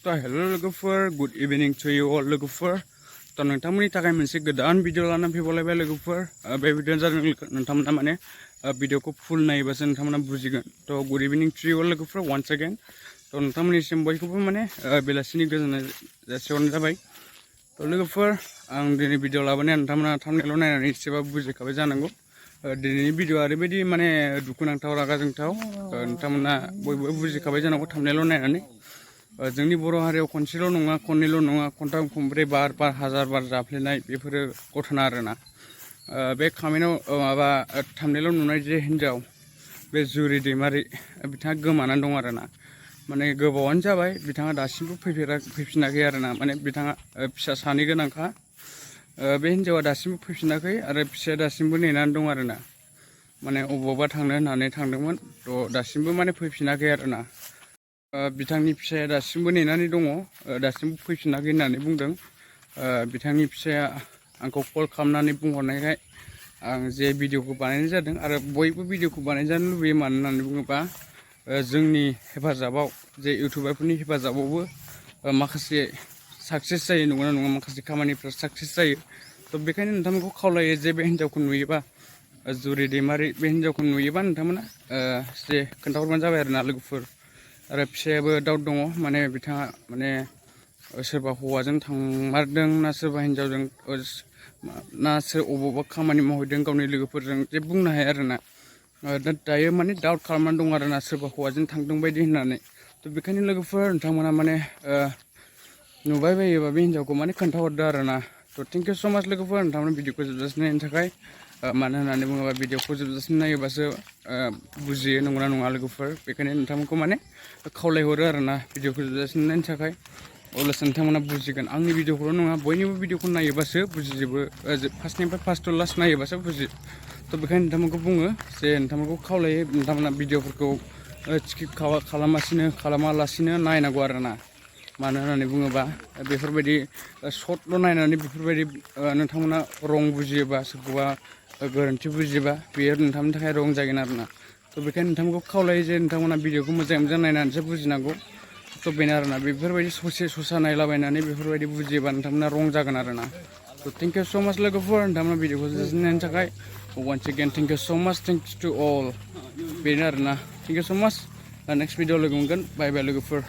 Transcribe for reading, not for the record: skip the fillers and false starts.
तो हेलो लोगोफोर good evening to you all लोगोफोर तो नोंथांमोननि थाखाय मोनसे गोदान भिडिअ लानानै फैबावलायबाय लोगोफोर बे भिडिअ जादों नोंथांमोना माने भिडिअखौ फुल नायोबासो नोंथांमोना बुजिगोन तो गुड इवनिं टू यू ऑल लोगोफोर वन्स अगेन तो नोंथांमोननिसिम बयखौबो माने बेलासिनि गोजोननाय जासिहरनाय जाबाय तो लोगोफोर आं दिनै भिडिअ लाबोनाया नोंथांमोना थांबनेलाव नायनानै एसेबाबो बुजिखाबाय जानांगौ दिनैनि भिडिअ ओरैबायदि माने दुखुनांथाव रागा जोंथाव नोंथांमोना बयबो बुजिखाबाय जानांगौ थांबनेलाव नायनानै जोंनि बर' हारियाव खनसेल' नङा खननैल' नङा खनथाम खनब्रै बार हाजार बार जाफ्लेनाय बेफोरो घटना आरोना बे खामानियाव माबा थांबनेलाव नुनाय जे हिन्जाव बे जुरि दैमारि बिथाङा गोमानानै दं आरोना माने गोबावानो जाबाय बिथाङा दासिमबो फैफिनाखै आरोना माने बिथाङा फिसा सानै गोनांखा बे हिन्जावा दासिमबो फैफिनाखै आरो फिसाया दासिमबो नेनानै दं आरोना माने अबावबा थांनो होननानै थांदोंमोन थ' दासिमबो माने फैफिनाखै आरोना बिथांनि फिसाया दासिमबो नेनानै दङ दासिमबो फैफिनाखै होननानै बुंदों बिथांनि फिसाया आंखौ कल खालामनानै बुंहरनायखाय आं जे भिडिअखौ बानायनाय जादों आरो बयबो भिडिअखौ बानायजानो लुबैयो मानो होननानै बुङोबा जोंनि हेफाजाबाव जे इउटुबारफोरनि हेफाजाबावबो माखासे साक्सेस जायो नंगौना नङा माखासे खामानिफ्रा साक्सेस जायो थ' बेखायनो नोंथांमोनखौ खावलायो जे बे हिन्जावखौ नुयोबा जुरि दैमारि बे हिन्जावखौ नुयोबा नोंथांमोना जे खोन्थाहरबानो जाबाय आरोना लोगोफोर आरो फिसायाबो दाउट दङ माने बिथाङा माने सोरबा हौवाजों थांमारदों ना सोरबा हिन्जावजों ना अबावबा खामानि मावहैदों गावनि लोगोफोरजों जे बुंनो हाया आरोना दायो माने डाउट खालामनानै दं आरोना सोरबा हौवाजों थांदों बायदि होननानै थ' बेखायनो लोगोफोर नोंथांमोना माने नुबाय बायोबा बे हिन्जावखौ माने खोन्थाहरदो आरोना थ' थेंक इउ स' माच लोगोफोर नोंथांमोना भिडिअखौ जोबजासिम नायनो थाखाय मानो होननानै बुङोबा भिडिअखौ जोबजासिम नायोबासो बुजियो नंगौना नङा लोगोफोर बेखायनो नोंथांमोनखौ माने खावलायहरो आरोना भिडिअखौ जोबजासिम नायनो थाखाय अब्लासो नोंथांमोना बुजिगोन आंनि भिडिअखौल' नङा बयनिबो भिडिअखौ नायोबासो बुजिजोबो फार्स्टनिफ्राय फार्स्ट टु लास्ट नायोबासो बुजियो थ' बेखायनो नोंथांमोनखौ बुङो जे नोंथांमोनखौ खावलायो नोंथांमोना भिडिअफोरखौ स्किप खालामालासिनो नायनांगौ आरोना मानो होननानै बुङोबा बेफोरबायदि सर्टल' नायनानै बेफोरबायदि नोंथांमोना रं बुजियोबा सोरखौबा गोरोन्थि बुजियोबा बेयो नोंथांनि थाखाय रं जागोन आरोना थ' बेखायनो नोंथांमोनखौ खावलायो जे नोंथांमोना भिडिअखौ मोजाङै मोजां नायनानैसो बुजिनांगौ थ' बेनो आरोना बेफोरबायदि ससा नायलाबायनानै बेफोरबायदि बुजियोबा नोंथांमोना रं जागोन आरोना थ' थेंक इउ स' माच लोगोफोर नोंथांमोना भिडिअखौ जोबजासिम नायनो थाखाय वान्स एगेन थेंक इउ स' माच थेंक्स टु अल बेनो आरोना थेंक इउ स' माच नेक्स्ट भिडिअ लोगो मोनगोन बाय बाय लोगोफोर